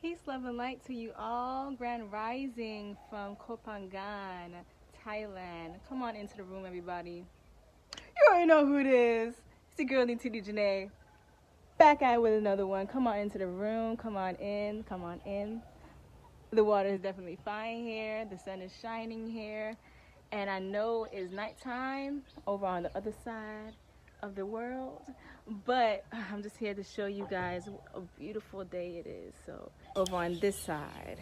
Peace, love, and light to you all. Grand Rising from Kopangan, Thailand. Come on into the room, everybody. You already know who it is. It's your girl, Jenaé. Back at it with another one. Come on into the room. Come on in. Come on in. The water is definitely fine here. The sun is shining here. And I know it's nighttime over on the other side of the world, but I'm just here to show you guys a beautiful day it is. So over on this side,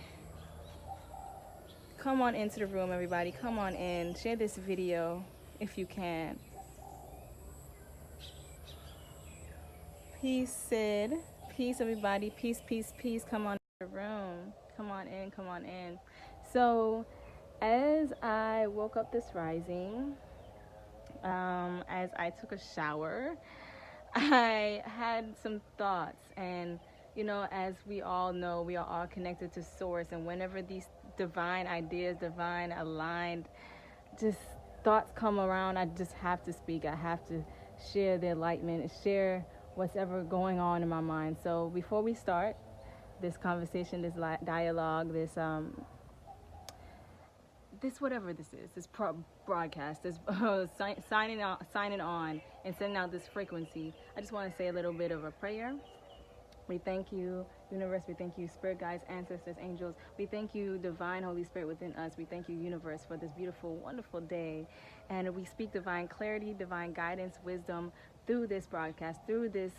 come on into the room, everybody. Come on in, share this video if you can. Peace, Sid. Peace, everybody. Peace, peace, peace. Come on in the room. Come on in, come on in. So as I woke up this rising, as I took a shower, I had some thoughts, and as we all know, we are all connected to source, and whenever these divine ideas, divine aligned just thoughts come around, I just have to speak. I have to share the enlightenment and share what's ever going on in my mind. So before we start this conversation, this dialogue, this whatever this is, this broadcast, this signing on and sending out this frequency, I just want to say a little bit of a prayer. We thank you, universe. We thank you, spirit guides, ancestors, angels. We thank you, divine Holy Spirit within us. We thank you, universe, for this beautiful, wonderful day. And we speak divine clarity, divine guidance, wisdom through this broadcast, through this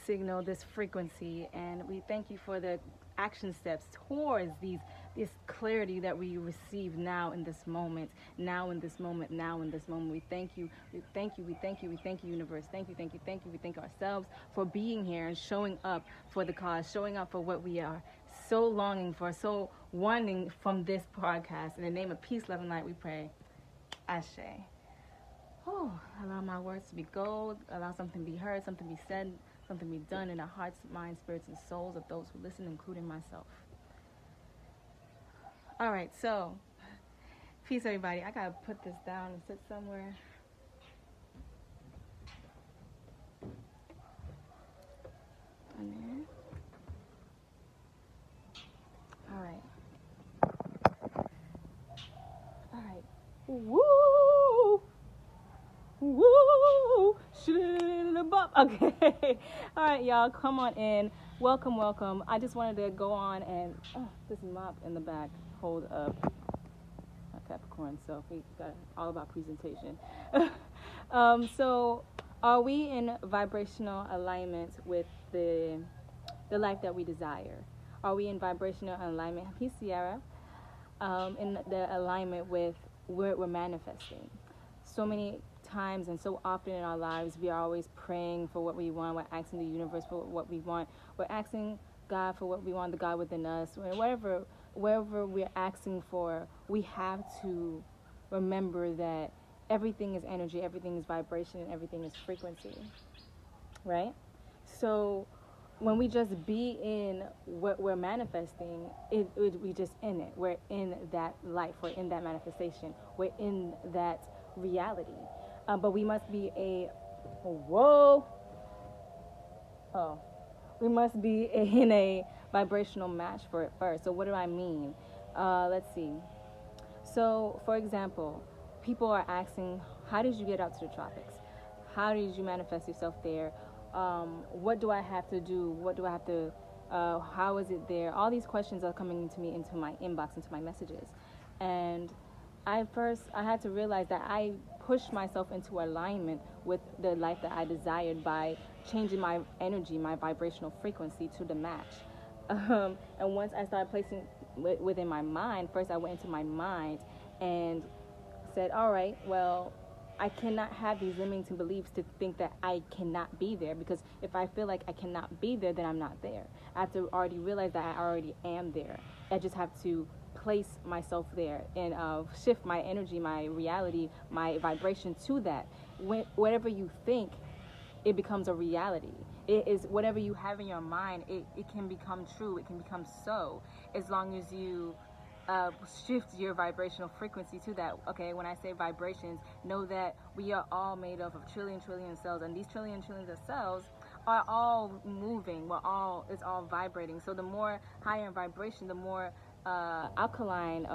signal, this frequency. And we thank you for the action steps towards this clarity that we receive now in this moment, now in this moment, now in this moment. We thank you, we thank you, we thank you, we thank you, universe. Thank you, thank you, thank you. We thank ourselves for being here and showing up for the cause, showing up for what we are so longing for, so wanting from this podcast. In the name of peace, love, and light, we pray. Ashe. Oh, allow my words to be gold, allow something to be heard, something to be said, something to be done in our hearts, minds, spirits, and souls of those who listen, including myself. All right, so peace, everybody. I gotta put this down and sit somewhere. All right. All right. Woo! Woo! Okay. All right, y'all. Come on in. Welcome, welcome. I just wanted to go on and this mop in the back hold up a Capricorn, so we got all about presentation. So are we in vibrational alignment with the life that we desire? Are we in vibrational alignment? Peace, Sierra. In the alignment with where we're manifesting. So many times and so often in our lives, we are always praying for what we want. We're asking the universe for what we want. We're asking God for what we want, the God within us. Wherever we're asking for, we have to remember that everything is energy, everything is vibration, and everything is frequency, right? So when we just be in what we're manifesting, we just in it. We're in that life. We're in that manifestation. We're in that reality. But we must be we must be in a vibrational match for it first. So what do I mean? Let's see. So, for example, people are asking, how did you get out to the tropics? How did you manifest yourself there? What do I have to do? What do I have to, how is it there? All these questions are coming to me into my inbox, into my messages. And I had to realize that I pushed myself into alignment with the life that I desired by changing my energy, my vibrational frequency to the match. And once I started placing within my mind, first I went into my mind and said, all right, well, I cannot have these limiting beliefs to think that I cannot be there, because if I feel like I cannot be there, then I'm not there. I have to already realize that I already am there. I just have to place myself there and shift my energy, my reality, my vibration to that. Whatever you think, it becomes a reality. It is whatever you have in your mind, it can become true, it can become so, as long as you shift your vibrational frequency to that. Okay, when I say vibrations, know that we are all made up of trillions of cells, and these trillions of cells are all moving. It's all vibrating. So the more higher in vibration, the more alkaline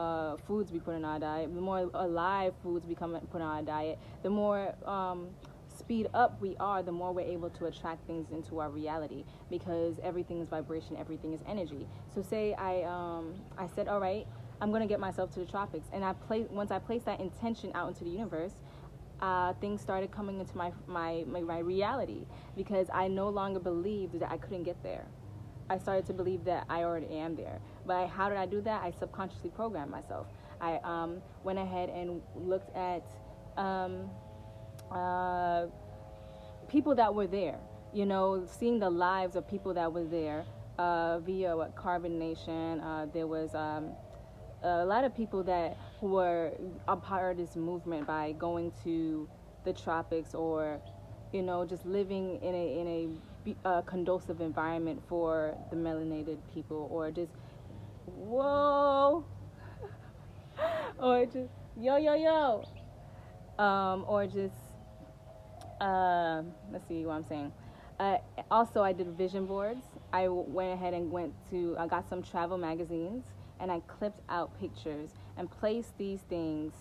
foods we put in our diet, the more alive foods we put in our diet, the more speed up we are, the more we're able to attract things into our reality, because everything is vibration, everything is energy. So say I said, all right, I'm gonna get myself to the tropics, and once I placed that intention out into the universe, things started coming into my reality, because I no longer believed that I couldn't get there. I started to believe that I already am there. But how did I do that? I subconsciously programmed myself. I went ahead and looked at people that were there, seeing the lives of people that were there via Carbon Nation. There was a lot of people that were a part of this movement by going to the tropics, or just living in a conducive environment for the melanated people, or just whoa or just yo or just let's see what I'm saying. Also, I did vision boards. I went ahead and I got some travel magazines, and I clipped out pictures and placed these things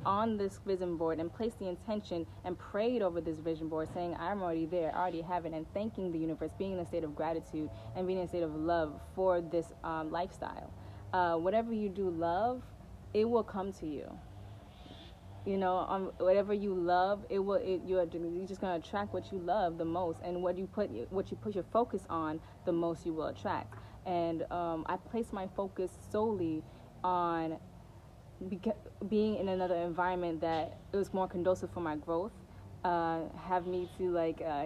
on this vision board, and placed the intention and prayed over this vision board, saying, I'm already there, I already have it, and thanking the universe, being in a state of gratitude and being in a state of love for this lifestyle. Whatever you do love, it will come to you. Whatever you love, you're just gonna attract what you love the most, and what you put your focus on, the most you will attract. And I placed my focus solely on being in another environment that it was more conducive for my growth, have me to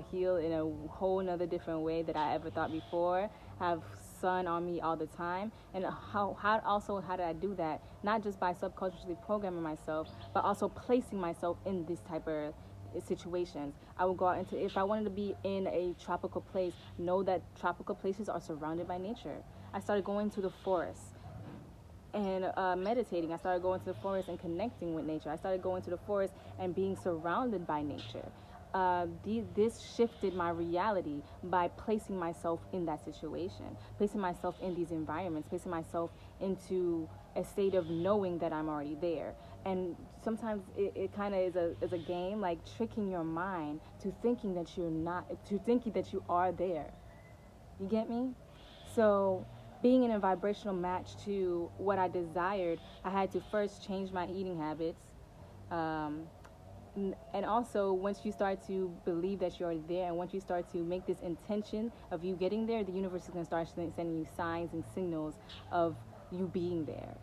heal in a whole nother different way that I ever thought before, have sun on me all the time. And how did I do that? Not just by subconsciously programming myself, but also placing myself in this type of situations. I would go out if I wanted to be in a tropical place, know that tropical places are surrounded by nature. I started going to the forest and meditating. I started going to the forest and connecting with nature. I started going to the forest and being surrounded by nature. This shifted my reality by placing myself in that situation, placing myself in these environments, placing myself into a state of knowing that I'm already there. And sometimes it kind of is a game, like tricking your mind to thinking that you're not, to thinking that you are there. You get me? So being in a vibrational match to what I desired, I had to first change my eating habits. And also, once you start to believe that you're already there, and once you start to make this intention of you getting there, the universe is going to start sending you signs and signals of you being there.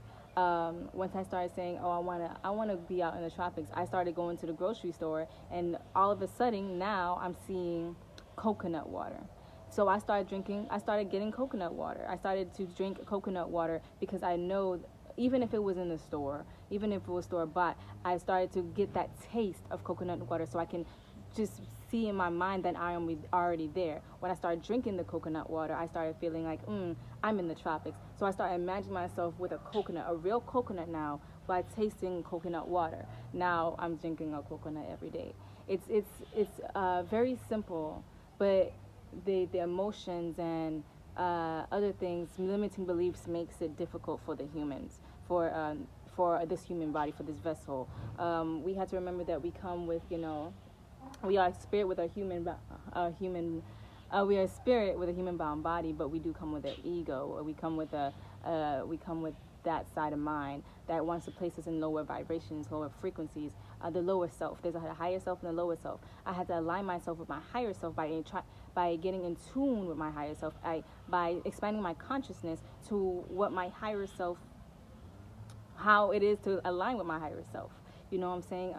Once I started saying, I want to be out in the tropics, I started going to the grocery store, and all of a sudden now I'm seeing coconut water. So I started getting coconut water. I started to drink coconut water because I know, even if it was in the store, even if it was store bought, I started to get that taste of coconut water, so I can just see in my mind that I am already there. When I started drinking the coconut water, I started feeling like, I'm in the tropics. So I started imagining myself with a coconut, a real coconut now, by tasting coconut water. Now I'm drinking a coconut every day. It's very simple, but the emotions and other things, limiting beliefs, makes it difficult for the humans, for this human body, for this vessel. We have to remember that we come with, we are a spirit with we are a spirit with a human bound body, but we do come with an ego, or we come with that side of mind that wants to place us in lower vibrations, lower frequencies, the lower self. There's a higher self and a lower self. I had to align myself with my higher self by getting in tune with my higher self, by expanding my consciousness to what my higher self, how it is to align with my higher self. You know what I'm saying?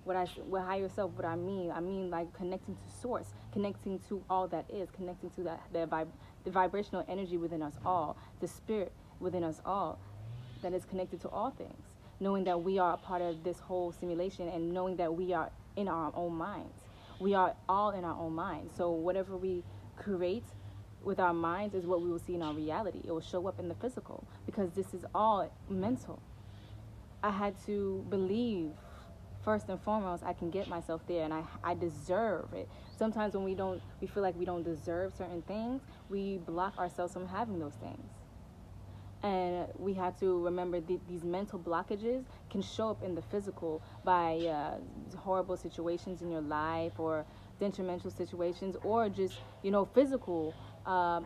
What higher self, what I mean like connecting to source, connecting to all that is, connecting to the vibrational energy within us all, the spirit within us all, that is connected to all things, knowing that we are a part of this whole simulation, and knowing that we are in our own minds. We are all in our own minds. So whatever we create with our minds is what we will see in our reality. It will show up in the physical, because this is all mental. I had to believe first and foremost, I can get myself there, and I deserve it. Sometimes when we feel like we don't deserve certain things, we block ourselves from having those things. And we have to remember these mental blockages can show up in the physical by horrible situations in your life, or detrimental situations, or just, physical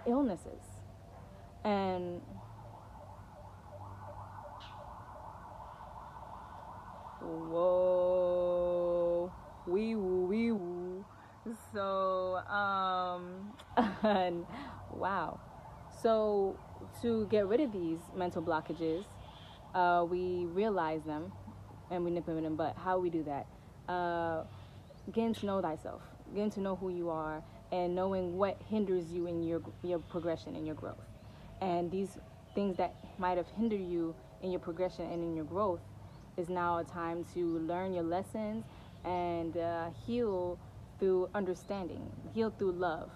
illnesses. And whoa, wee woo, wee woo. So, and wow. So, to get rid of these mental blockages, we realize them and we nip them in them. But how we do that? Getting to know thyself, getting to know who you are, and knowing what hinders you in your progression and your growth. And these things that might have hindered you in your progression and in your growth is now a time to learn your lessons and heal through understanding, heal through love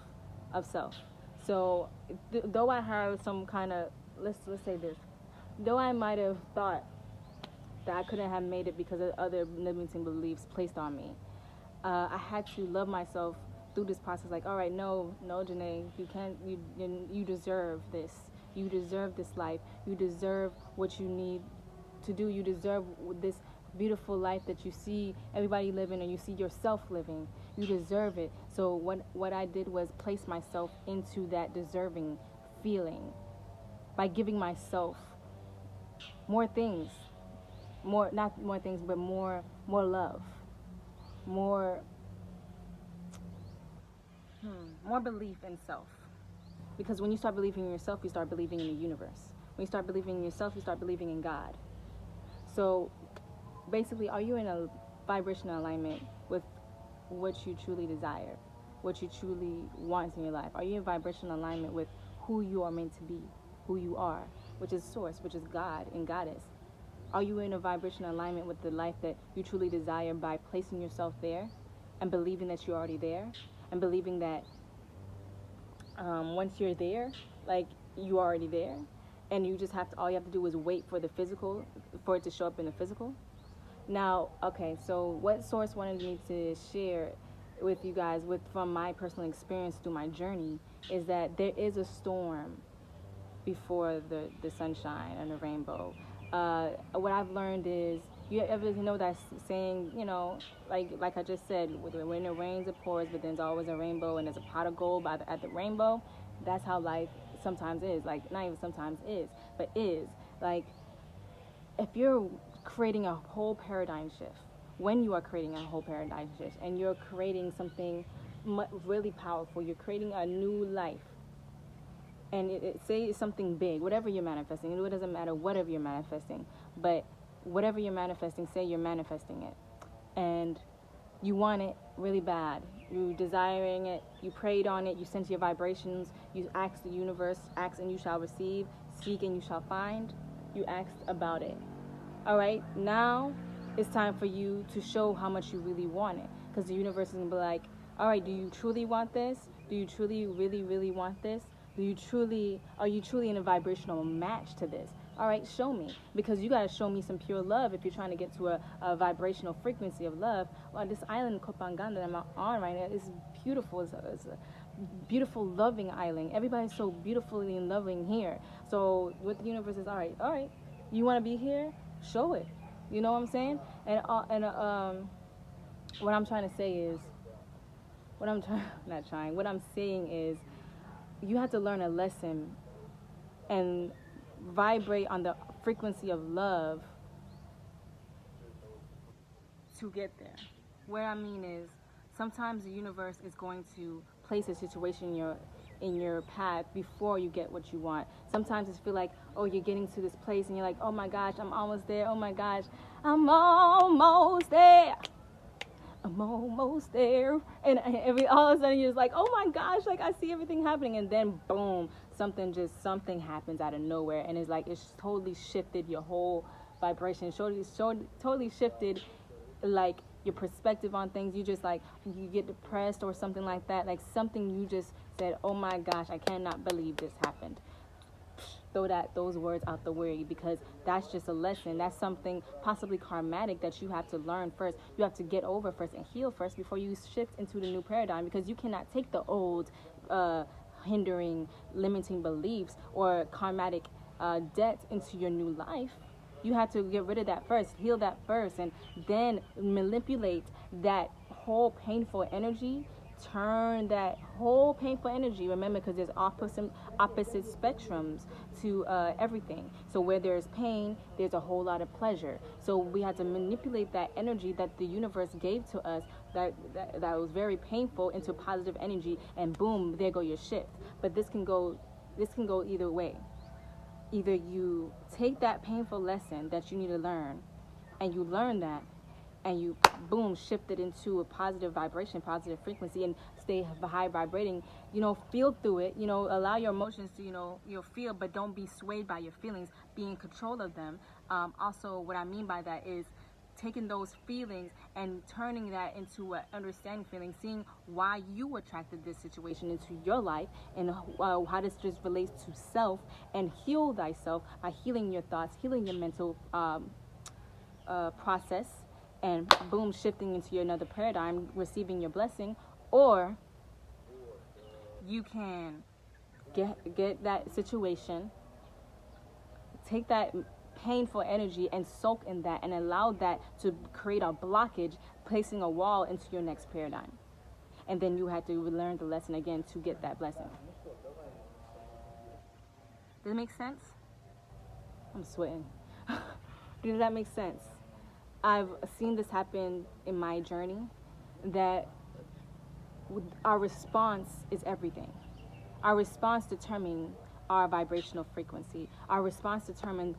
of self. So, though I have some kind of, let's say this, though I might have thought that I couldn't have made it because of other limiting beliefs placed on me, I had to love myself through this process. Like, all right, no, Jenaé, you can't. You deserve this. You deserve this life. You deserve what you need to do. You deserve this beautiful life that you see everybody living and you see yourself living. You deserve it. So what I did was place myself into that deserving feeling by giving myself more things, not more things, but more love, more belief in self. Because when you start believing in yourself, you start believing in the universe. When you start believing in yourself, you start believing in God. So basically, are you in a vibrational alignment with what you truly desire, what you truly want in your life? Are you in vibrational alignment with who you are meant to be, who you are, which is source, which is God and Goddess? Are you in a vibrational alignment with the life that you truly desire by placing yourself there and believing that you're already there, and believing that once you're there, like, you are already there, and all you have to do is wait for the physical, for it to show up in the physical? Now, okay, so what Source wanted me to share with you guys from my personal experience through my journey is that there is a storm before the sunshine and the rainbow. What I've learned is, you ever know that saying, like I just said, when it rains it pours, but there's always a rainbow, and there's a pot of gold at the rainbow. That's how life sometimes is. Like, not even sometimes is, but is. Like, if you're creating a whole paradigm shift, when you are creating a whole paradigm shift, and you're creating something really powerful, you're creating a new life, and say it's something big, whatever you're manifesting, it doesn't matter whatever you're manifesting, but whatever you're manifesting, say you're manifesting it, and you want it really bad, you're desiring it, you prayed on it, you sent your vibrations, you asked the universe, ask and you shall receive, seek and you shall find, you asked about it. All right, now it's time for you to show how much you really want it, because the universe is going to be like, all right, do you truly want this? Do you truly, really, really want this? Are you truly in a vibrational match to this? All right, show me, because you got to show me some pure love if you're trying to get to a vibrational frequency of love. Well, this island, Kopangan, that I'm on right now, is beautiful. It's a beautiful, loving island. Everybody's so beautifully loving here. So what the universe is, all right, you want to be here? Show it. You know what I'm saying? And what I'm trying to say is, what I'm saying is, you have to learn a lesson and vibrate on the frequency of love to get there. What I mean is, sometimes the universe is going to place a situation in your path before you get what you want. Sometimes it feels like, oh, you're getting to this place and you're like, oh my gosh, I'm almost there. Oh my gosh, I'm almost there. I'm almost there. And all of a sudden you're just like, oh my gosh, like, I see everything happening. And then boom, something happens out of nowhere. And it's like, it's totally shifted your whole vibration. Totally shifted, like, your perspective on things. You just, like, you get depressed or something like that. Like, something you just said, oh my gosh, I cannot believe this happened. throw those words out the way, because that's just a lesson. That's something possibly karmatic that you have to learn first. You have to get over first and heal first before you shift into the new paradigm, because you cannot take the old hindering, limiting beliefs or karmatic debt into your new life. You have to get rid of that first, heal that first, and then manipulate that whole painful energy. Turn that whole painful energy, remember, because there's opposite spectrums to everything. So where there's pain, there's a whole lot of pleasure. So we had to manipulate that energy that the universe gave to us, that was very painful, into positive energy, and boom, there go your shift. But this can go either way. Either you take that painful lesson that you need to learn, and you learn that, and you boom, shift it into a positive vibration, positive frequency, and stay high vibrating. Feel through it. Allow your emotions to feel, but don't be swayed by your feelings. Be in control of them. Also, what I mean by that is taking those feelings and turning that into an understanding feeling, seeing why you attracted this situation into your life, and how this just relates to self, and heal thyself by healing your thoughts, healing your mental process, and boom, shifting into another paradigm, receiving your blessing. Or you can get that situation, take that painful energy and soak in that, and allow that to create a blockage, placing a wall into your next paradigm. And then you have to learn the lesson again to get that blessing. Does it make sense? I'm sweating. Does that make sense? I've seen this happen in my journey, that our response is everything. Our response determines our vibrational frequency. Our response determines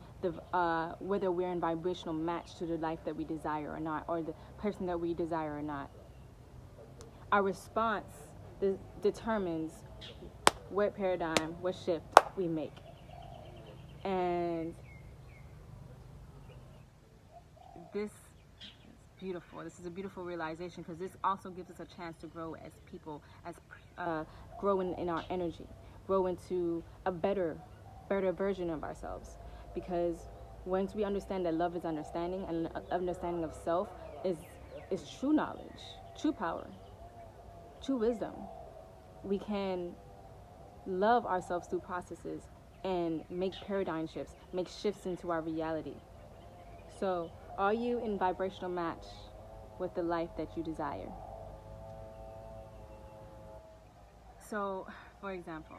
whether we're in vibrational match to the life that we desire or not, or the person that we desire or not. Our response determines what paradigm, what shift we make. And this is beautiful. This is a beautiful realization, because this also gives us a chance to grow as people, as grow in our energy, grow into a better version of ourselves. Because once we understand that love is understanding, and understanding of self is true knowledge, true power, true wisdom, we can love ourselves through processes and make paradigm shifts, make shifts into our reality. So, are you in vibrational match with the life that you desire? So, for example,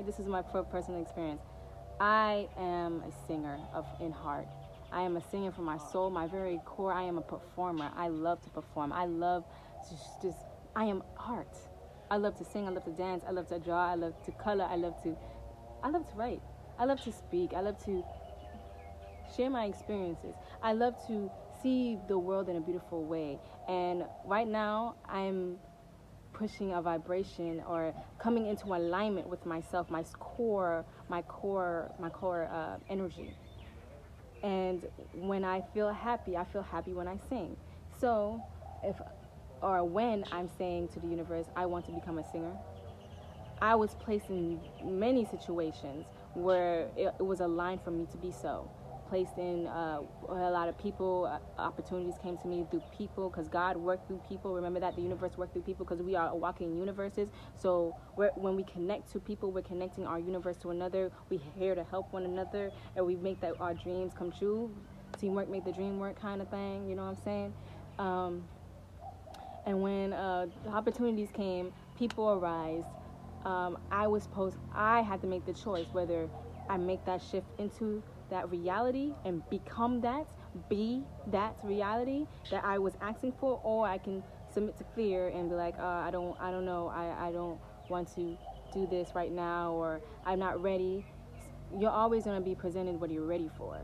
this is my personal experience. I am a singer in heart. I am a singer from my soul, my very core. I am a performer. I love to perform. I love to I am art. I love to sing. I love to dance. I love to draw. I love to color. I love to write. I love to speak. I love to share my experiences. I love to see the world in a beautiful way. And right now, I'm pushing a vibration, or coming into alignment with myself, my core energy. And when I feel happy when I sing. So, when I'm saying to the universe, I want to become a singer, I was placed in many situations where it was aligned for me to be so. Placed in a lot of people, opportunities came to me through people, because God worked through people. Remember that the universe worked through people, because we are walking universes. So when we connect to people, we're connecting our universe to another. We're here to help one another, and we make our dreams come true. Teamwork make the dream work, kind of thing. You know what I'm saying? And when the opportunities came, people arise. I had to make the choice whether I make that shift into that reality and become that, be that reality that I was asking for, or I can submit to fear and be like, I don't know, I don't want to do this right now, or I'm not ready. You're always going to be presented what you're ready for,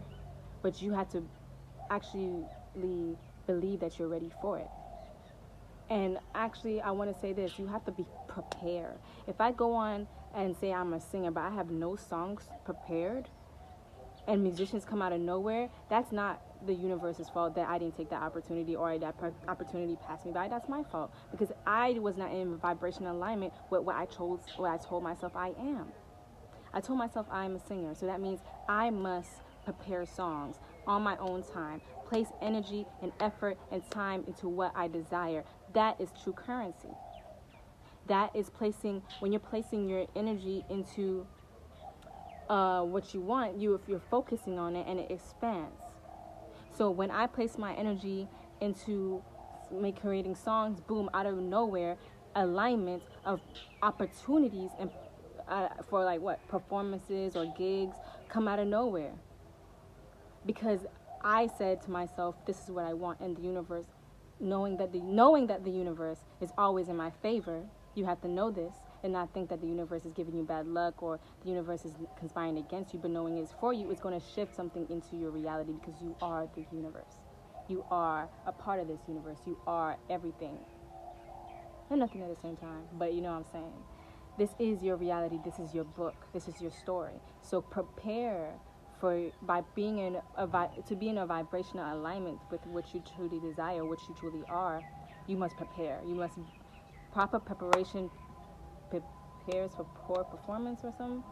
but you have to actually believe that you're ready for it. And actually, I want to say this, you have to be prepared. If I go on and say I'm a singer, but I have no songs prepared, and musicians come out of nowhere, that's not the universe's fault that I didn't take that opportunity, or that opportunity passed me by. That's my fault, because I was not in vibrational alignment with what I told myself I am. I told myself I'm a singer, so that means I must prepare songs on my own time, place energy and effort and time into what I desire. That is true currency. That is placing, when you're placing your energy into what you want, if you're focusing on it, and it expands. So when I place my energy into creating songs, boom, out of nowhere, alignment of opportunities and for like what performances or gigs come out of nowhere, because I said to myself, this is what I want, and the universe, knowing that the universe is always in my favor. You have to know this and not think that the universe is giving you bad luck or the universe is conspiring against you, but knowing it's for you, it's going to shift something into your reality, because you are the universe. You are a part of this universe. You are everything and nothing at the same time, but you know what I'm saying. This is your reality. This is your book. This is your story. So prepare by being in a vibrational alignment with what you truly desire, what you truly are. You must prepare. You must proper preparation prepares for poor performance or something.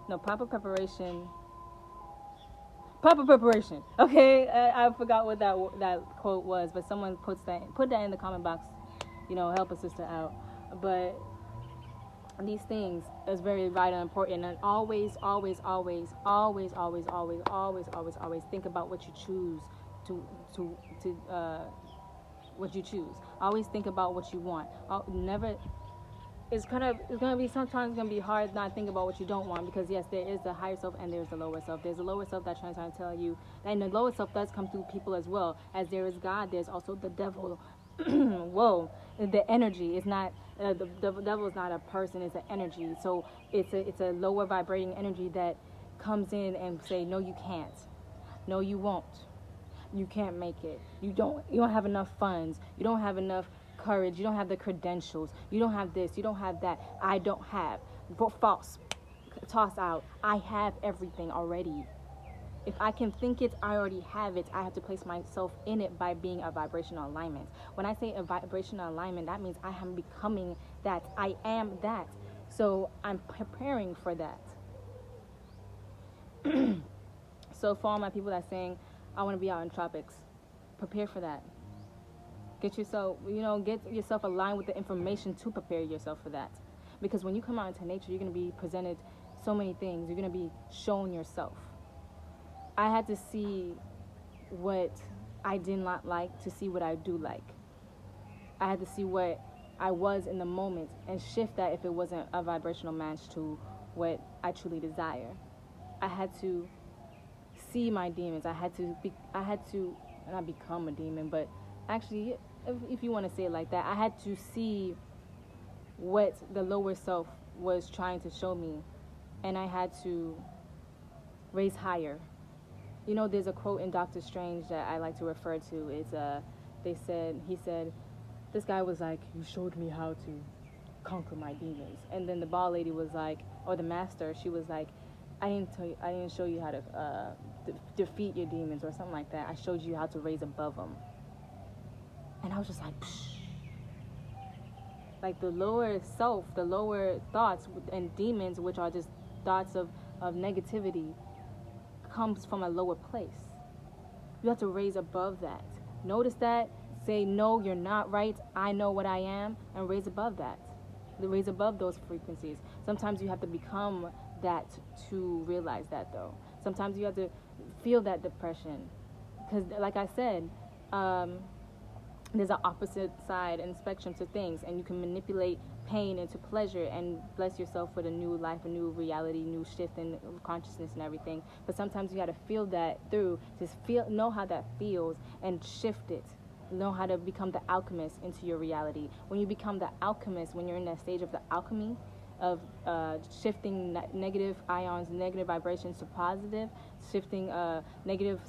No, proper preparation. Okay, I forgot what that quote was, but someone put that in the comment box. Help a sister out. But these things is very vital and important, and always think about what you choose to what you choose. Always think about what you want. Never. It's gonna be sometimes gonna be hard not think about what you don't want, because yes, there is the higher self and there's the lower self. There's a lower self that's trying to tell you, and the lower self does come through people as well. As there is God, there's also the devil. Whoa, the energy is not the devil is not a person, it's an energy. So it's a lower vibrating energy that comes in and say, no, you can't, no, you won't, you can't make it, you don't have enough funds, you don't have enough courage, you don't have the credentials, you don't have this, you don't have that, I don't have. False, toss out. I have everything already. If I can think it, I already have it. I have to place myself in it by being a vibrational alignment. When I say a vibrational alignment, that means I am becoming that. I am that. So I'm preparing for that. So for all my people that's saying, I want to be out in tropics, prepare for that. Get yourself aligned with the information to prepare yourself for that. Because when you come out into nature, you're going to be presented so many things. You're going to be shown yourself. I had to see what I did not like to see what I do like. I had to see what I was in the moment and shift that if it wasn't a vibrational match to what I truly desire. I had to see my demons. I had to not become a demon, but actually, if you want to say it like that, I had to see what the lower self was trying to show me, and I had to raise higher. There's a quote in Doctor Strange that I like to refer to. He said, this guy was like, you showed me how to conquer my demons. And then the ball lady was like, or the master, she was like, I didn't show you how to defeat your demons or something like that. I showed you how to raise above them. And I was just like, psh. Like the lower self, the lower thoughts and demons, which are just thoughts of negativity, comes from a lower place. You have to raise above that. Notice that. Say, no, you're not right. I know what I am, and raise above that. Raise above those frequencies. Sometimes you have to become that to realize that, though. Sometimes you have to feel that depression. Because, like I said, there's an opposite side and spectrum to things, and you can manipulate pain into pleasure and bless yourself with a new life, a new reality, new shift in consciousness and everything. But sometimes you got to feel that through, just know how that feels and shift it. Know how to become the alchemist into your reality. When you become the alchemist, when you're in that stage of the alchemy of shifting negative ions, negative vibrations to positive, shifting negative,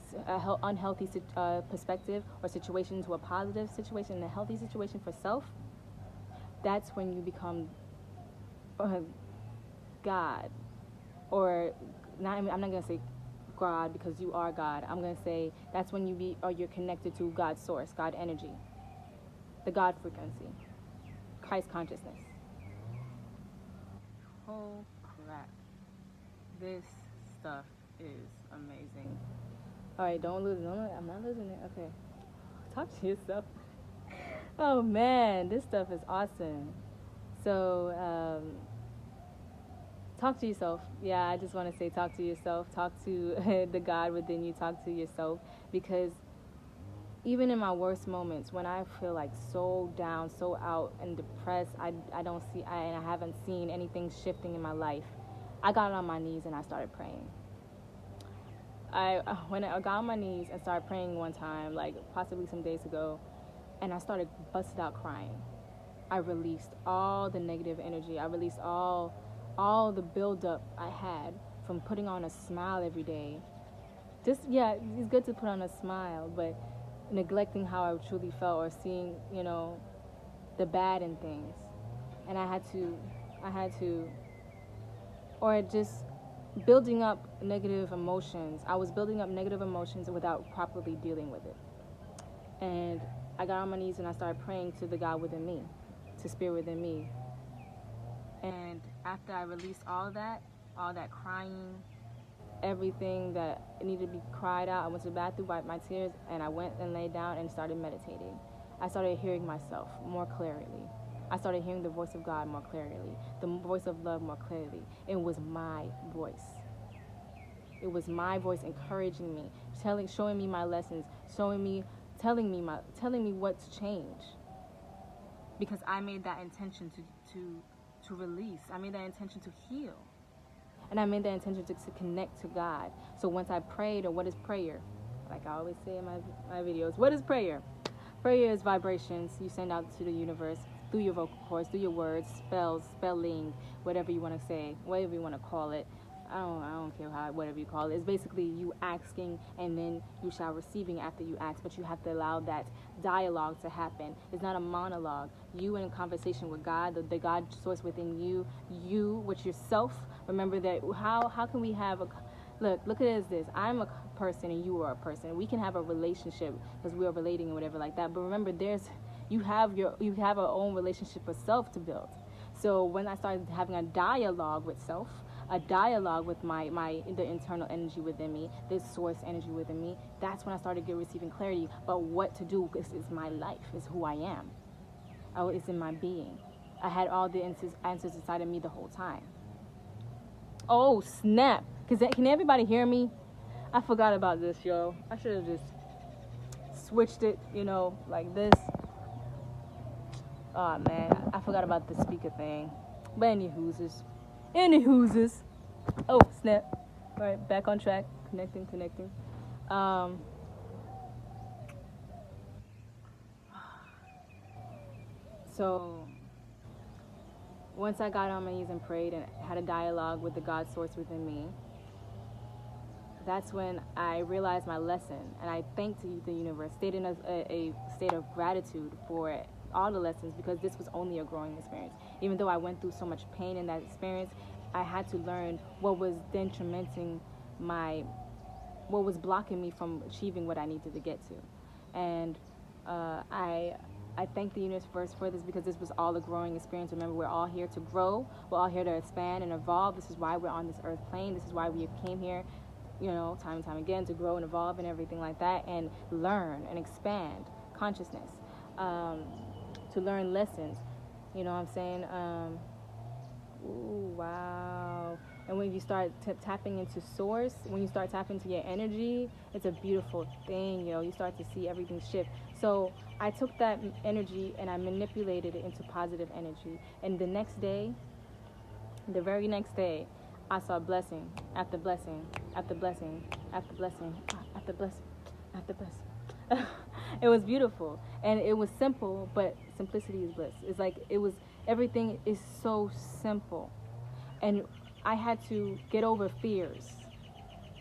unhealthy perspective or situation to a positive situation, a healthy situation for self, that's when you become God. Or I'm not going to say God, because you are God. I'm going to say that's when you're connected to God's source, God energy, the God frequency, Christ consciousness. Oh crap. This stuff is amazing. All right, don't lose it. No, I'm not losing it. Okay. Talk to yourself. Oh, man, this stuff is awesome. So, talk to yourself. Yeah, I just want to say talk to yourself. Talk to the God within you. Talk to yourself. Because even in my worst moments, when I feel like so down, so out and depressed, I don't see, and I haven't seen anything shifting in my life, I got on my knees and I started praying. When I got on my knees and started praying one time, like possibly some days ago, and I started busted out crying. I released all the negative energy. I released all the buildup I had from putting on a smile every day. Yeah, it's good to put on a smile, but neglecting how I truly felt or seeing, the bad in things. And I had to, or just building up negative emotions. I was building up negative emotions without properly dealing with it. And I got on my knees and I started praying to the God within me, to Spirit within me. And after I released all that crying, everything that needed to be cried out, I went to the bathroom, wiped my tears, and I went and laid down and started meditating. I started hearing myself more clearly. I started hearing the voice of God more clearly, the voice of love more clearly. It was my voice. It was my voice encouraging me, showing me my lessons, telling me what to change. Because I made that intention to release. I made that intention to heal. And I made that intention to connect to God. So once I prayed, or what is prayer? Like I always say in my videos, what is prayer? Prayer is vibrations you send out to the universe through your vocal cords, through your words, spelling, whatever you want to say, whatever you want to call it. I don't care whatever you call it. It's basically you asking, and then you shall receiving after you ask. But you have to allow that dialogue to happen. It's not a monologue. You in conversation with God, the God source within you, with yourself. Remember that. How can we have a look at it as this? I'm a person and you are a person. We can have a relationship because we are relating and whatever like that. But remember, you have our own relationship with self to build. So when I started having a dialogue with self, a dialogue with the internal energy within me, this source energy within me, that's when I started receiving clarity about what to do. This is my life. It's who I am. It's in my being. I had all the answers inside of me the whole time. Oh, snap. Can everybody hear me? I forgot about this, yo. I should have just switched it, like this. Oh, man. I forgot about the speaker thing. But anywhoozes. Oh, snap. All right, back on track. Connecting. So once I got on my knees and prayed and had a dialogue with the God source within me, that's when I realized my lesson, and I thanked the universe, stayed in a state of gratitude for all the lessons, because this was only a growing experience. Even though I went through so much pain in that experience, I had to learn what was detrimenting what was blocking me from achieving what I needed to get to. And I thank the universe for this, because this was all a growing experience. Remember, we're all here to grow. We're all here to expand and evolve. This is why we're on this earth plane. This is why we came here, time and time again, to grow and evolve and everything like that, and learn and expand consciousness, to learn lessons. You know what I'm saying? Ooh, wow. And when you start tapping into source, when you start tapping into your energy, it's a beautiful thing, You start to see everything shift. So I took that energy and I manipulated it into positive energy. And the very next day, I saw blessing after blessing after blessing after blessing after blessing after blessing. It was beautiful, and it was simple, but simplicity is bliss. It's like everything is so simple. And I had to get over fears.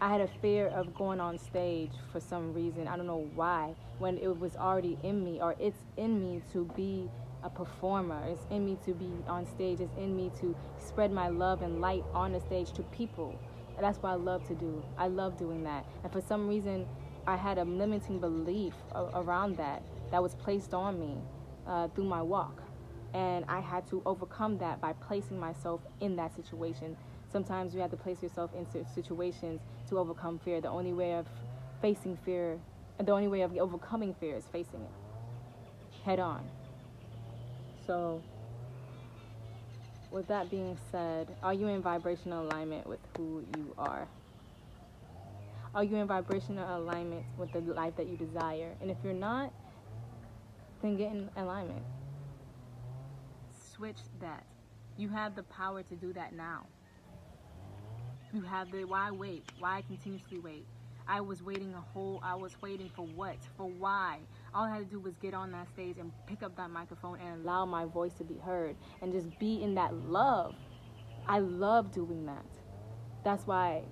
I had a fear of going on stage for some reason. I don't know why, when it was already in me, or it's in me to be a performer. It's in me to be on stage. It's in me to spread my love and light on the stage to people. And that's what I love to do. I love doing that. And for some reason, I had a limiting belief around that was placed on me through my walk. And I had to overcome that by placing myself in that situation Sometimes you have to place yourself in situations to overcome fear. The only way of facing fear, and the only way of overcoming fear is facing it head on. So, with that being said, are you in vibrational alignment with who you are? Are you in vibrational alignment with the life that you desire? And if you're not, then get in alignment. Switch that. You have the power to do that now. You have the, why wait? Why continuously wait? I was waiting for what? For why? All I had to do was get on that stage and pick up that microphone and allow my voice to be heard and just be in that love. I love doing that. That's why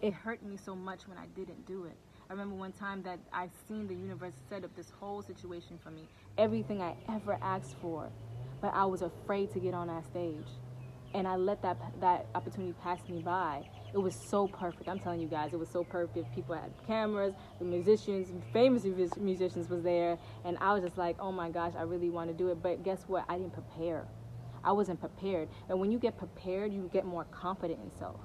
it hurt me so much when I didn't do it. I remember one time that I seen the universe set up this whole situation for me, everything I ever asked for, but I was afraid to get on that stage. And I let that opportunity pass me by. It was so perfect. I'm telling you guys, it was so perfect. People had cameras, the musicians, famous musicians was there, and I was just like, oh my gosh, I really want to do it. But guess what? I didn't prepare. I wasn't prepared. And when you get prepared, you get more confident in self.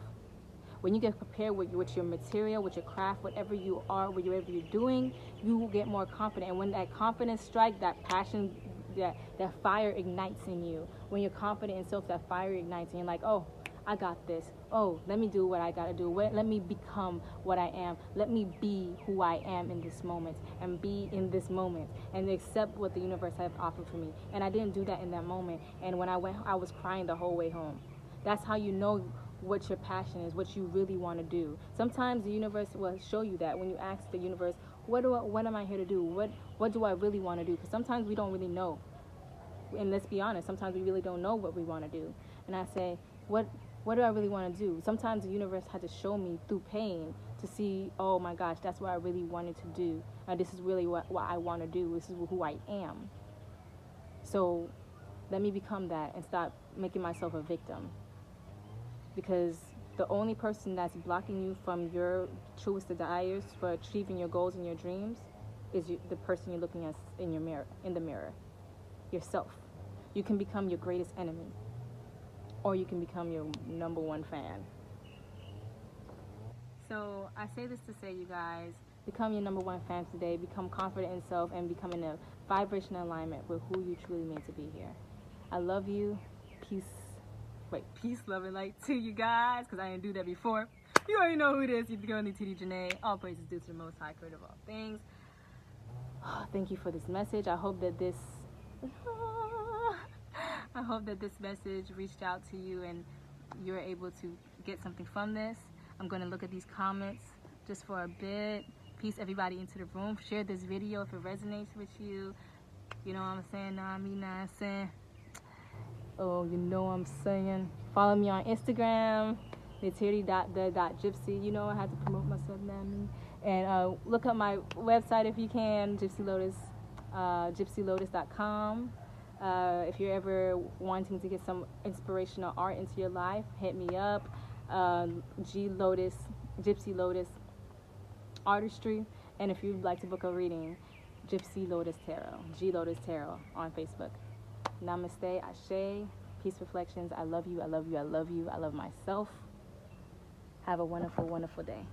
When you get prepared with your material, with your craft, whatever you are, whatever you're doing, you will get more confident. And when that confidence strikes, that passion, that fire ignites in you. When you're confident in self, that fire ignites and you're like, oh, I got this. Oh, let me do what I gotta do. Let me become what I am. Let me be who I am in this moment and be in this moment and accept what the universe has offered for me. And I didn't do that in that moment. And when I went, I was crying the whole way home. That's how you know what your passion is, what you really want to do. Sometimes the universe will show you that when you ask the universe, what am I here to do? What do I really want to do? Because sometimes we don't really know. And let's be honest, sometimes we really don't know what we want to do. And I say, what do I really want to do? Sometimes the universe had to show me through pain to see, oh my gosh, that's what I really wanted to do. This is really what I want to do. This is who I am. So let me become that and stop making myself a victim. Because the only person that's blocking you from your truest desires for achieving your goals and your dreams is the person you're looking at in the mirror, yourself. You can become your greatest enemy, or you can become your number one fan. So I say this to say, you guys, become your number one fan today. Become confident in self and become in a vibrational alignment with who you truly made to be here. I love you. Peace, love, and light to you guys, because I didn't do that before. You already know who it is. You're the girl, Jenaé. All praises due to the Most High, Creator of all things. Thank you for this message. I hope that this message reached out to you and you're able to get something from this. I'm going to look at these comments just for a bit. Peace, everybody into the room. Share this video if it resonates with you. You know what I'm saying? Nah, me not saying. Oh, you know what I'm saying. Follow me on Instagram, gypsy. You know I had to promote myself now. And look up my website if you can, Gypsy Lotus, gypsylotus.com. If you're ever wanting to get some inspirational art into your life, hit me up. Gypsy Lotus Artistry. And if you'd like to book a reading, Gypsy Lotus Tarot, G Lotus Tarot on Facebook. Namaste, Ashe, peace reflections. I love you, I love you, I love you. I love myself. Have a wonderful, wonderful day.